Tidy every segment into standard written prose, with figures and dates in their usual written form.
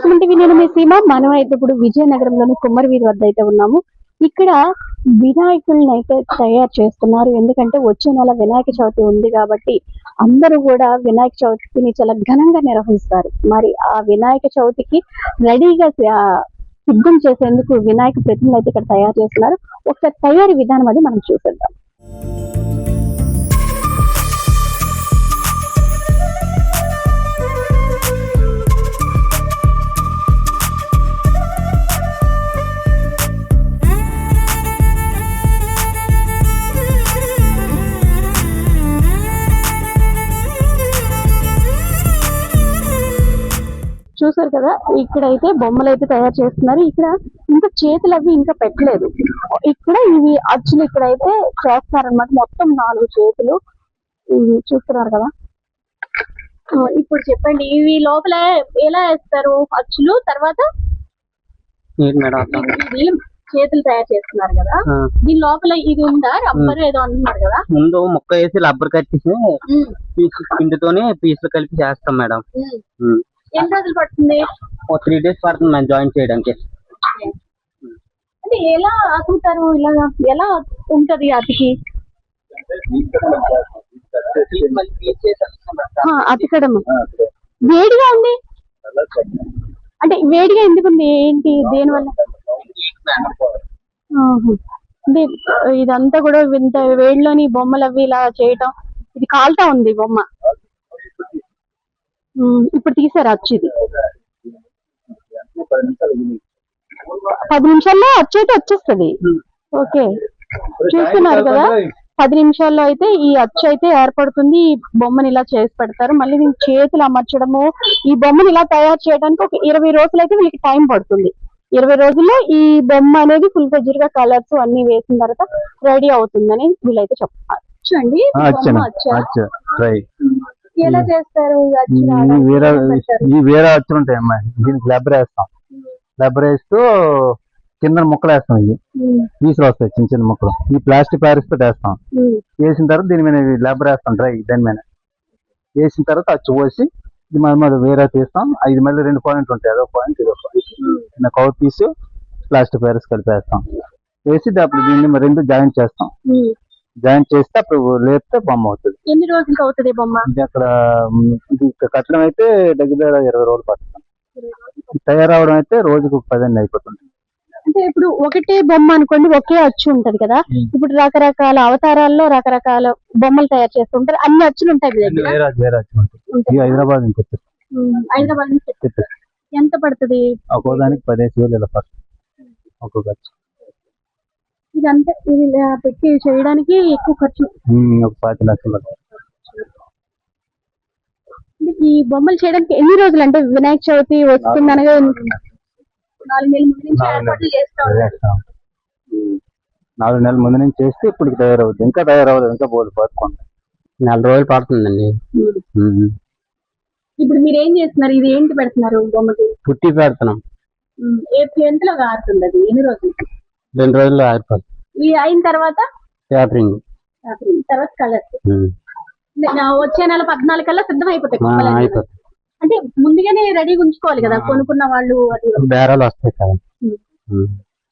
Suman TV, నేను మీ సీమ. మనం అయితే ఇప్పుడు విజయనగరంలోని కుమ్మరి వీధి వద్ద అయితే ఉన్నాము. ఇక్కడ వినాయకుల్ని అయితే తయారు చేస్తున్నారు. ఎందుకంటే వచ్చే నెల వినాయక చవితి ఉంది కాబట్టి అందరూ కూడా వినాయక చవితిని చాలా ఘనంగా నిర్వహిస్తారు. మరి ఆ వినాయక చవితికి రెడీగా సిద్ధం చేసేందుకు వినాయక ప్రతిమలు అయితే ఇక్కడ తయారు చేస్తున్నారు. ఒకసారి తయారీ విధానం అది మనం చూసేద్దాం. చూసారు కదా, ఇక్కడైతే బొమ్మలు అయితే తయారు చేస్తున్నారు. ఇక్కడ ఇంకా చేతులు అవి ఇంకా పెట్టలేదు. ఇక్కడ ఇవి అచ్చులు ఇక్కడైతే చేస్తున్నారన్నమాట. మొత్తం 4 చేతులు ఇవి చూస్తున్నారు కదా. ఇప్పుడు చెప్పండి, ఇవి లోపల ఎలా వేస్తారు అచ్చులు? తర్వాత ఇది చేతులు తయారు చేస్తున్నారు కదా, దీని లోపల ఇది ఉందా రబ్బర్ ఏదో అంటున్నారు కదా. ముందు ముక్క వేసి రబ్బర్ కట్టేసి పిండితోనే పీసులు కలిపి చేస్తాం మేడం. ఎన్ని రోజులు పడుతుంది? 3 days పడుతుంది మేము జాయిన్ చేయడానికి. అంటే ఎలా అతుకుతారు? ఇలాగా ఎలా ఉంటది అతికి? అతికడం వేడిగా ఉంది అంటే వేడిగా ఎందుకు ఉంది? ఏంటి దేనివల్ల? అంటే ఇదంతా కూడా ఇంత వేడిలోని బొమ్మలు అవి ఇలా చేయటం, ఇది కాలుతా ఉంది బొమ్మ. ఇప్పుడు తీసారు అచ్చు. ఇది 10 నిమిషాల్లో అచ్చు అయితే వచ్చేస్తుంది. ఓకే, చూస్తున్నారు కదా, 10 నిమిషాల్లో అయితే ఈ అచ్చు అయితే ఏర్పడుతుంది. ఈ బొమ్మని ఇలా చేసి పెడతారు. మళ్ళీ దీనికి చేతులు అమర్చడము, ఈ బొమ్మని ఇలా తయారు చేయడానికి ఒక 20 రోజులు అయితే వీళ్ళకి టైం పడుతుంది. 20 రోజుల్లో ఈ బొమ్మ అనేది ఫుల్ ఫ్లెడ్జ్డ్ గా కలర్స్ అన్ని వేసిన తర్వాత రెడీ అవుతుందని వీళ్ళైతే చెప్తారు. చూడండి, ఎలా చేస్తారు? ఈ వేరే అచ్చులు ఉంటాయి అమ్మా, దీనికి లెబ్బర్ వేస్తాం. లెబ్బర్ వేస్తూ కింద ముక్కలు వేస్తాం. ఇవి పీసులు వస్తాయి, చిన్న చిన్న ముక్కలు. ఈ ప్లాస్టిక్ ప్యారిస్ తో వేస్తాం. వేసిన తర్వాత దీని మీద లెబ్బర్ వేస్తాం. డ్రై దాని మీద వేసిన తర్వాత అచ్చు పోసి ఇది మళ్ళీ వేరే తీస్తాం. ఇది మళ్ళీ 2 పాయింట్లు ఉంటాయి, అదొక పాయింట్ ఇదొక పాయింట్. కవర్ పీసు ప్లాస్టిక్ ప్యారిస్ కలిపి వేస్తాం. వేసి అప్పుడు దీన్ని 2 జాయింట్ చేస్తాం. జాయింట్ చేస్తే అప్పుడు లేపితే బొమ్మ అవుతుంది. ఎన్ని రోజులకి అవుతుంది బొమ్మ? ఇది అక్కడ ఇది కట్టడం అయితే దగ్గర 20 రోజులు పడుతుంది. తయారవడం అయితే రోజుకు 10 అయిపోతుంది. అంటే ఇప్పుడు ఒకటే బొమ్మ అనుకోండి, ఒకే అచ్చు ఉంటది కదా. ఇప్పుడు రకరకాల అవతారాల్లో రకరకాల బొమ్మలు తయారు చేస్తుంటారు. అన్ని అచ్చులు ఉంటాయి. హైదరాబాద్ నుంచి హైదరాబాద్ నుంచి ఎంత పడుతుంది? ఒక్కోదానికి 15,000 ఇలా పడుతుంది ఒక్కొక్క అచ్చు. ఇదంతా ఇది పెట్టి చేయడానికి ఎక్కువ ఖర్చు, ఒక 10 లక్షలు. ఈ బొమ్మలు చేయడానికి ఎన్ని రోజులు? అంటే వినాయక చవితి వస్తుంది అనగా 4 నెలల ముందు నుంచి ఏర్పాట్లు చేస్తాం. 4 నెలల ముందు నుంచి చేస్తే ఇప్పుడు తయారవుతుంది. ఇంకా తయారవుతుంది, ఇంకా బోర్డు పడుకోండి. 4 రోజులు పడుతుందండి. ఇప్పుడు మీరు ఏం చేస్తున్నారు? ఇది ఏంటి పెడుతున్నారు? బొమ్మకి పుట్టి పెడుతున్నాం. ఎంతలో ఆరుతుంది అది? ఎన్ని రోజులు? 2 రోజుల్లో ఆరిపోతుంది. ఇది అయిన తర్వాత పేపరింగ్, తర్వాత కలర్స్. వచ్చే నెల 14 కల్లా సిద్ధం అయిపోతాయి. అంటే ముందుగానే రెడీగా ఉంచుకోవాలి కదా కొనుక్కున్న వాళ్ళు. అది బేరాలు వస్తాయి కదా.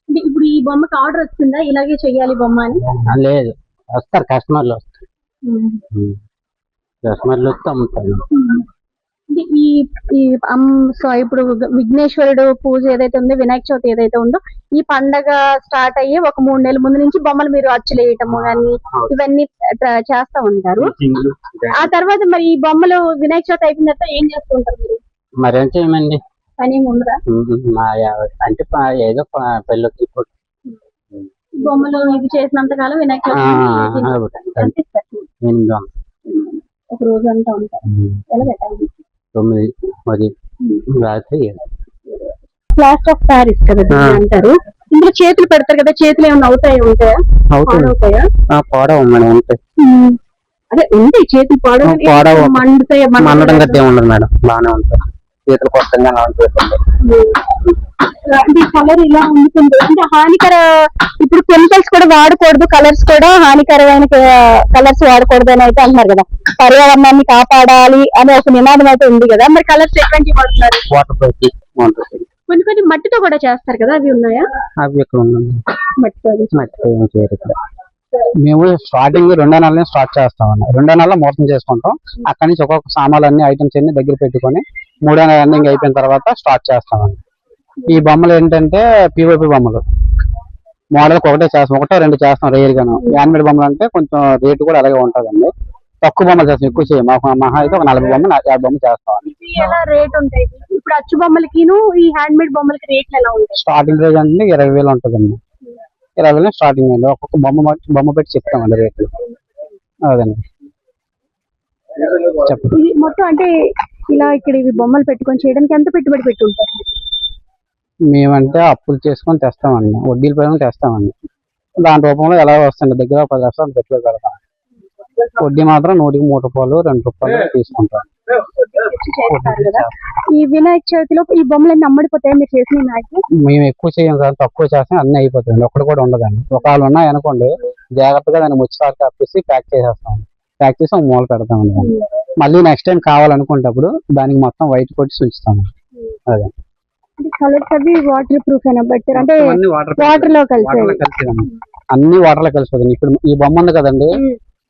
అంటే ఇప్పుడు ఈ బొమ్మకి ఆర్డర్ వచ్చిందా ఇలాగే చెయ్యాలి బొమ్మ అని? లేదు, వస్తారు కస్టమర్లు వస్తారు. కస్టమర్లు వస్తే అమ్ముతారు. సో ఇప్పుడు విఘ్నేశ్వరుడు పూజ ఏదైతే ఉందో, వినాయక చవితి ఏదైతే ఉందో, ఈ పండగ స్టార్ట్ అయ్యి ఒక 3 నెలల ముందు నుంచి బొమ్మలు మీరు అచ్చులు వేయటము కానీ ఇవన్నీ చేస్తా ఉంటారు. ఆ తర్వాత మరి ఈ బొమ్మలు వినాయక చవితి అయిపోయిన తర్వాత ఏం చేస్తూ ఉంటారు మీరు? మరేం చేయమండి, పని ఉండదా? అంటే ఏదో పెళ్ళొచ్చి బొమ్మలు ఇది చేసినంత కాలం వినాయక చవితి ఒక రోజు అంతా ఉంటారు. ఎలా పెట్టాలి? 9, 10 రాత్రి 7. ప్లాస్టర్ ఆఫ్ ప్యారిస్ కదా అంటారు. ఇందులో చేతులు పెడతారు కదా, చేతులు ఏమైనా అవుతాయా? అవుతాయా? ఉంటాయి. అదే ఉంటాయి చేతులు పాడవు, మండుతాయి. మండడం గట్టి ఉండదు మేడం, బాగానే ఉంటాయి. చేతులు కొట్టంగా అంటే కలర్ ఇలా ఉంటుంది. అంటే హానికర, ఇప్పుడు కెమికల్స్ కూడా వాడకూడదు, కలర్స్ కూడా హానికరమైన కలర్స్ వాడకూడదు అని అయితే అంటున్నారు కదా. పర్యావరణాన్ని కాపాడాలి అనే ఒక నినాదం అయితే ఉంది కదా. మరి కలర్స్ ఎట్లాంటివి వాడుతున్నారు? బాగుంటుంది. కొన్ని మట్టితో కూడా చేస్తారు కదా, అవి ఉన్నాయా? అవి ఇక్కడ ఉన్నాయి. మట్టితో మట్టితో ఏం చేయరు ఇక్కడ. మేము స్టార్టింగ్ 2వ నెలనే స్టార్ట్ చేస్తామండి. 2వ నెలలో ముహూర్తం చేసుకుంటాం. అక్కడి నుంచి ఒక్కొక్క సామాన్లు అన్ని ఐటమ్స్ అన్ని దగ్గర పెట్టుకొని 3వ నెల రన్నింగ్ అయిపోయిన తర్వాత స్టార్ట్ చేస్తామండి. ఈ బొమ్మలు ఏంటంటే పిఓపి బొమ్మలు మోడల్కి ఒకటే చేస్తాం, 1-2 చేస్తాం రేర్ గాను. హ్యాండ్మేడ్ బొమ్మలు అంటే కొంచెం రేటు కూడా అలాగే ఉంటుందండి. తక్కువ బొమ్మలు చేస్తాం, ఎక్కువ చేయం. మహా అయితే ఒక 40 బొమ్మలు 50 బొమ్మలు చేస్తాం. ఎలా రేట్ ఉంటాయి ఇప్పుడు అచ్చు బొమ్మలకిను ఈ హ్యాండ్ మేడ్ బొమ్మలకి రేట్లు ఎలా ఉంటాయి? స్టార్టింగ్ రేట్ అంటే 20,000 ఉంటుందండి. 20,000 స్టార్టింగ్ అండి. ఒక్కొక్క బొమ్మ పెట్టి చెప్తామండి రేట్లు. అదండి చెప్పండి. ఇది మొత్తం అంటే ఇలా ఇక్కడ ఇవి బొమ్మలు పెట్టుకొని చేయడానికి ఎంత పెట్టుబడి పెట్టి ఉంటారు? మేమంటే అప్పులు చేసుకొని తెస్తామండి, వడ్డీల పైన తెస్తామండి. దాని రూపంలో ఎలా వస్తుంది, దగ్గర 10 లక్షలు పెట్టుబడి పెడతాం. వడ్డీ మాత్రం 100కి 3 రూపాయలు 2 రూపాయలు తీసుకుంటాం. చేస్తారు కదా. ఈ వినాయక చవితిలో ఈ బొమ్మలన్నీ అమ్మడిపోతాయి మీరు చేసిన వినాయకులు? మేము ఎక్కువ చేయం కదా, తక్కువ చేస్తాం, అన్ని అయిపోతాయండి. ఒక్కడు కూడా ఉండదండి. ఒకవేళ ఉన్నాయి అనుకోండి జాగ్రత్తగా దాన్ని ముచ్చికారు కప్పేసి ప్యాక్ చేసేస్తాం. ప్యాక్ చేసి ఒక మూల పెడతామండి. మళ్ళీ నెక్స్ట్ టైం కావాలనుకునేటప్పుడు దానికి మొత్తం వైట్ కొట్టి ఉంచుతాము. అదే కలర్స్ అవి వాటర్ ప్రూఫ్ అయినా బెటర్ అంటే అన్ని వాటర్ లో కలిసి అన్ని వాటర్ లో కలిసిపోతుంది. ఇప్పుడు ఈ బొమ్మ ఉంది కదండి,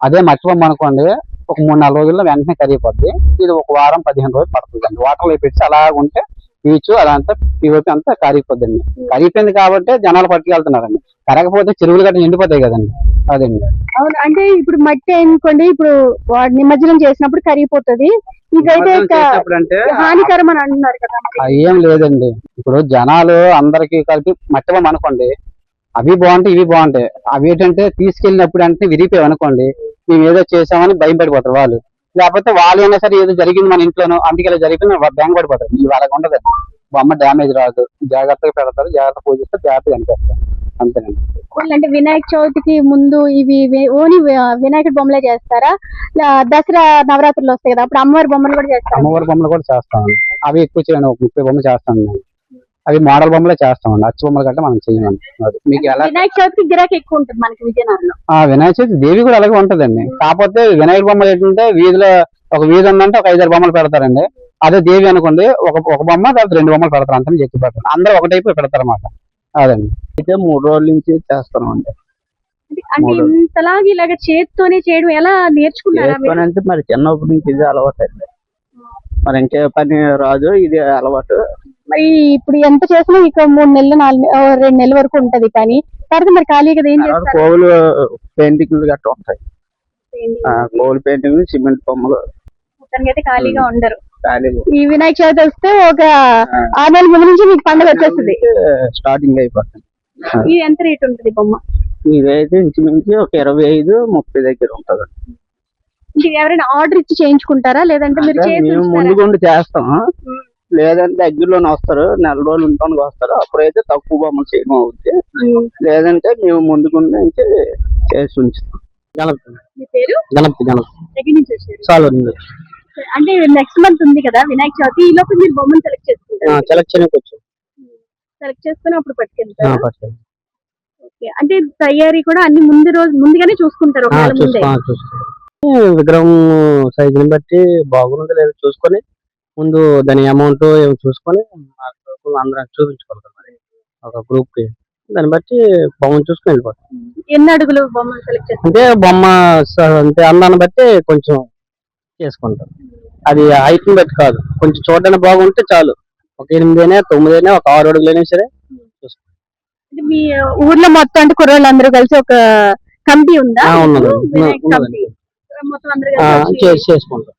అదే మట్టి బొమ్మ అనుకోండి, ఒక 3-4 రోజుల్లో వెంటనే కరిగిపోద్ది. ఇది ఒక వారం 15 రోజులు పడుతుంది. వాటర్ లో పెట్టి అలా ఉంటే బీచ్ అదంతా పిఓపి అంతా కరిగిపోద్దండి. కరిగిపోయింది కాబట్టి జనాలు పట్టుకెళ్తున్నారండి. కరగకపోతే చెరువులు గట్రా ఎండిపోతాయి కదండి. అదండి. అవును, అంటే ఇప్పుడు మట్టి అనుకోండి, ఇప్పుడు నిమజ్జనం చేసినప్పుడు కరిగిపోతుంది. ఇదైతే అంటే హానికరం అని అంటున్నారు కదా. ఏం లేదండి. ఇప్పుడు జనాలు అందరికి కలిపి మట్టి బొమ్మ అనుకోండి, అవి బాగుంటాయి ఇవి బాగుంటాయి. అవి ఏంటంటే తీసుకెళ్ళినప్పుడు అంటే విరిగిపోయావు అనుకోండి, మేము ఏదో చేసామని భయం పడిపోతారు వాళ్ళు. లేకపోతే వాళ్ళు అయినా సరే ఏదో జరిగింది మన ఇంట్లోనో అందుకే ఇలా జరిగింది బ్యాంక్ పడిపోతారు. ఇవి అలాగ ఉండదు. బొమ్మ డ్యామేజ్ రాదు, జాగ్రత్తగా పెడతారు, జాగ్రత్త పూజిస్తారు, జాగ్రత్తగా అనిపిస్తారు. అంతేనండి. అంటే వినాయక చవితికి ముందు ఇవి ఓన్లీ వినాయకుడి బొమ్మలే చేస్తారా? దసరా నవరాత్రులు వస్తాయి కదా, అప్పుడు అమ్మవారి బొమ్మలు కూడా చేస్తారు? అమ్మవారి బొమ్మలు కూడా చేస్తామండి. అవి ఎక్కువ చేయండి, ఒక 30 బొమ్మలు చేస్తామండి. అవి మోడల్ బొమ్మలే చేస్తామండి. అచ్చు బొమ్మలు కంటే మనం చేయమండి. మీకు ఎలా వినాయక చవితికి గిరాకీ ఎక్కువ ఉంటుంది మనకి విజయనగరంలో. వినాయక చవితి దేవి కూడా అలాగే ఉంటదండి. కాకపోతే వినాయక బొమ్మలు ఏంటంటే వీధిలో ఒక వీధి ఉందంటే ఒక 5-6 బొమ్మలు పెడతారండి. అదే దేవి అనుకోండి ఒక బొమ్మ తర్వాత 2 బొమ్మలు పెడతారు, అంతా ఎక్కువ పెడతారు. అందరూ ఒకటైపు పెడతారు అన్నమాట. అదండి. అయితే 3 రోజుల నుంచి చేస్తామండి. అంటే ఇంతలాగా ఇలాగ చేతితోనే చేయడం ఎలా నేర్చుకున్నారా? అంటే మరి చిన్నప్పటి నుంచి ఇది అలవాటు అండి. మరి ఇంకే పని రాదు, ఇది అలవాటు. మరి ఇప్పుడు ఎంత చేసినా ఇక 3 నెలలు 2 నెలల వరకు ఉంటది. కానీ తర్వాత మరి ఖాళీ కదా ఏం చేస్తారు? కోవులు పెయింటింగ్లు గట్రా ఉంటాయి. కోవులు పెయింటింగ్, సిమెంట్ బొమ్మలు. అయితే ఖాళీగా ఉండరు. ఖాళీగా ఈ వినాయక చవితి వస్తే ఒక 6 నెలల ముందు నుంచి మీకు పండుగ వచ్చేస్తుంది. స్టార్టింగ్ అయిపోతుంది. ఇది ఎంత రేట్ ఉంటుంది బొమ్మ? ఇదైతే ఇంచుమించు ఒక 25-30 దగ్గర ఉంటుంది. ఎవరైనా ఆర్డర్ ఇచ్చి చేయించుకుంటారా లేదంటే మీరు మేము ముందుగుండి చేస్తాం, లేదంటే దగ్గరలోనే వస్తారు, నెల రోజులు ఉంటానికి వస్తారు. అప్పుడైతే తక్కువ బొమ్మలు చేయడం అవుద్ది. లేదంటే మేము ముందుగుండి చేసి ఉంచుతాం. గణపతి చాలు. అంటే నెక్స్ట్ మంత్ ఉంది కదా వినాయక చవితి, ఈ లోపు మీరు బొమ్మను సెలెక్ట్ చేసుకుంటారు? సెలెక్ట్ చేసుకుని అప్పుడు పట్టుకెళ్తారు. అంటే తయారీ కూడా అన్ని ముందుగానే చూసుకుంటారు? విగ్రహం సైజుని బట్టి బాగుంది లేదా చూసుకొని ముందు దాని అమౌంట్ ఏమి చూసుకొని అందరం చూపించుకుంటాం. మరి ఒక గ్రూప్ కి దాన్ని బట్టి బొమ్మను చూసుకుని వెళ్ళిపోతాం. ఎన్ని అడుగులు బొమ్మను సెలెక్ట్ చేస్తారు? అంటే బొమ్మ అంటే అందాన్ని బట్టి కొంచెం చేసుకుంటాం. అది హైట్ ని బట్టి కాదు, కొంచెం చూడడానికి బాగుంటే చాలు. ఒక 8 అయినా 9 అయినా ఒక 6 అడుగులైనా సరే చూసుకుంటాం. మీ ఊర్లో మొత్తం అంటే కుర్రోళ్ళందరూ కలిసి ఒక కమిటీ ఉందా? చేసుకుంటాం.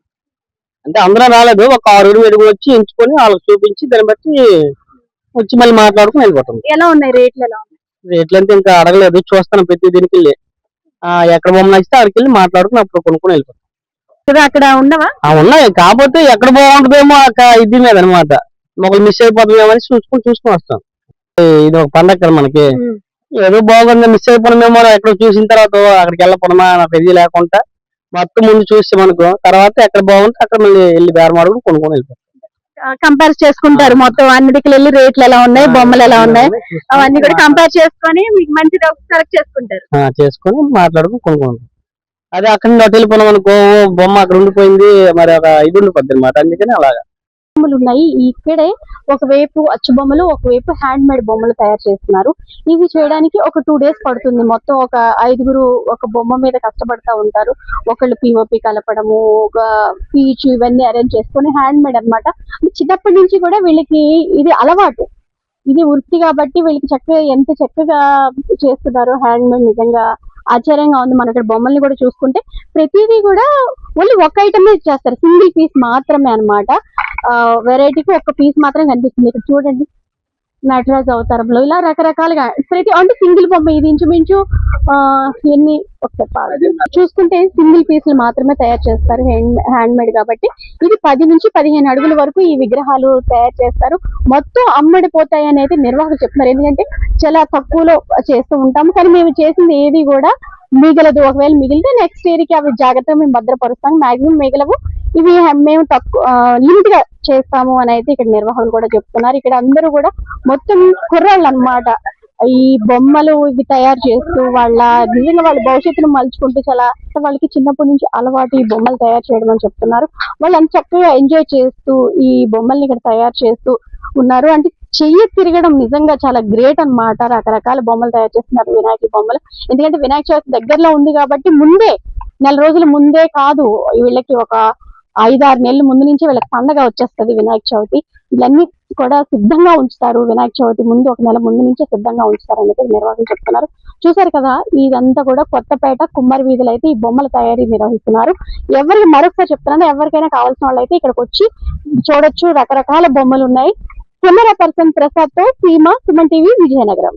అంటే అందరం రాలేదు, ఒక 6-7 వచ్చి ఎంచుకొని వాళ్ళకి చూపించి దాన్ని బట్టి వచ్చి మళ్ళీ మాట్లాడుకుని వెళ్ళిపోతాం. ఎలా ఉన్నాయి రేట్లు? ఎలా ఉన్నాయి రేట్లు అంటే ఇంకా అడగలేదు, చూస్తాను ప్రతి దీనికి వెళ్ళి ఎక్కడ బొమ్మ నచ్చితే అక్కడికి వెళ్ళి మాట్లాడుకుని అప్పుడు కొనుక్కొని వెళ్ళిపోతాం. అక్కడ ఉండవా? ఉన్నాయి, కాకపోతే ఎక్కడ బాగుంటుందేమో ఇది మీద అనమాట. ఒకళ్ళు మిస్ అయిపోతుందేమో అని చూసుకొని వస్తాం. ఇది ఒక పండగ కదా మనకి, ఏదో బాగుంది మిస్ అయిపోయినామేమో ఎక్కడ చూసిన తర్వాత అక్కడికి వెళ్ళకపోవడమా పెరిగి లేకుండా మొత్తం ముందు చూసామనుకో, తర్వాత ఎక్కడ బాగుంటే అక్కడ మళ్ళీ వెళ్ళి బేరమాడుకుని కొనుక్కొని వెళ్ళిపోతాం. కంపేర్ చేసుకుంటారు మొత్తం అన్నిటికి వెళ్ళి రేట్లు ఎలా ఉన్నాయి, బొమ్మలు ఎలా ఉన్నాయి అవన్నీ కూడా కంపేర్ చేసుకొని మీకు మంచిది సెలెక్ట్ చేసుకుంటారు. చేసుకొని మాట్లాడుకుని కొనుక్కుంటాం. అదే అక్కడ నుండి అటు వెళ్ళిపోయినాం అనుకో, బొమ్మ అక్కడ ఉండిపోయింది, మరి ఒక ఇది ఉండిపోద్ది అనమాట. అందుకని అలాగా బొమ్మలు ఉన్నాయి. ఇక్కడే ఒకవైపు అచ్చు బొమ్మలు, ఒకవైపు హ్యాండ్ మేడ్ బొమ్మలు తయారు చేస్తున్నారు. ఇవి చేయడానికి ఒక 2 days పడుతుంది. మొత్తం ఒక 5గురు ఒక బొమ్మ మీద కష్టపడతా ఉంటారు. ఒకళ్ళు పిఓపి కలపడము, ఒక పీచు ఇవన్నీ అరేంజ్ చేసుకొని హ్యాండ్ మేడ్ అన్నమాట. చిన్నప్పటి నుంచి కూడా వీళ్ళకి ఇది అలవాటు, ఇది వృత్తి కాబట్టి వీళ్ళకి చక్కగా ఎంత చక్కగా చేస్తున్నారు హ్యాండ్ మేడ్. నిజంగా ఆశ్చర్యంగా ఉంది. మన ఇక్కడ బొమ్మల్ని కూడా చూసుకుంటే ప్రతిదీ కూడా ఓన్లీ ఒక ఐటమే ఇచ్చేస్తారు, సింగిల్ పీస్ మాత్రమే అన్నమాట. వెరైటీకి ఒక పీస్ మాత్రం కనిపిస్తుంది. ఇక్కడ చూడండి, నటరాజ్ అవతారంలో ఇలా రకరకాలుగా ప్రతి అంటే సింగిల్ బొమ్మ. ఇది ఇంచుమించు ఎన్ని ఒకసారి చూసుకుంటే సింగిల్ పీసులు మాత్రమే తయారు చేస్తారు, హ్యాండ్ మేడ్ కాబట్టి. ఇది 10 నుంచి 15 అడుగుల వరకు ఈ విగ్రహాలు తయారు చేస్తారు. మొత్తం అమ్మడిపోతాయి అనేది నిర్వాహకులు చెప్తున్నారు. ఎందుకంటే చాలా తక్కువలో చేస్తూ ఉంటాము, కానీ మేము చేసింది ఏది కూడా మిగలదు. ఒకవేళ మిగిలితే నెక్స్ట్ ఇయర్ కి అవి జాగ్రత్తగా మేము భద్రపరుస్తాం. మాక్సిమం మిగలవు, ఇవి మేము తక్కువ లిమిట్ గా చేస్తాము అని అయితే ఇక్కడ నిర్వాహకులు కూడా చెప్తున్నారు. ఇక్కడ అందరూ కూడా మొత్తం కుర్రాళ్ళు అన్నమాట. ఈ బొమ్మలు ఇవి తయారు చేస్తూ నిజంగా వాళ్ళ భవిష్యత్తును మలుచుకుంటూ చాలా వాళ్ళకి చిన్నప్పటి నుంచి అలవాటు ఈ బొమ్మలు తయారు చేయడం అని చెప్తున్నారు. వాళ్ళు అంత చక్కగా ఎంజాయ్ చేస్తూ ఈ బొమ్మల్ని ఇక్కడ తయారు చేస్తూ ఉన్నారు. అంటే చెయ్యి తిరగడం నిజంగా చాలా గ్రేట్ అన్నమాట. రకరకాల బొమ్మలు తయారు చేస్తున్నారు, వినాయక బొమ్మలు. ఎందుకంటే వినాయక చవితి దగ్గరలో ఉంది కాబట్టి ముందే, నెల రోజుల ముందే కాదు, వీళ్ళకి ఒక 5-6 నెలల ముందు నుంచి వీళ్ళకి పండగ వచ్చేస్తుంది వినాయక చవితి. వీళ్ళన్నీ కూడా సిద్ధంగా ఉంచుతారు. వినాయక చవితి ముందు 1 నెల ముందు నుంచే సిద్ధంగా ఉంచుతారు అనేది నిర్వాహకులు చెప్తున్నారు. చూసారు కదా, ఇదంతా కూడా కొత్తపేట కుమ్మరి వీధులు అయితే ఈ బొమ్మల తయారీ నిర్వహిస్తున్నారు. ఎవరికి మరొకసారి చెప్తున్నాను, ఎవరికైనా కావాల్సిన వాళ్ళు అయితే ఇక్కడికి వచ్చి చూడొచ్చు. రకరకాల బొమ్మలు ఉన్నాయి. కెమెరా పర్సన్ ప్రసాద్ తో సీమ, సుమన్ టీవీ, విజయనగరం.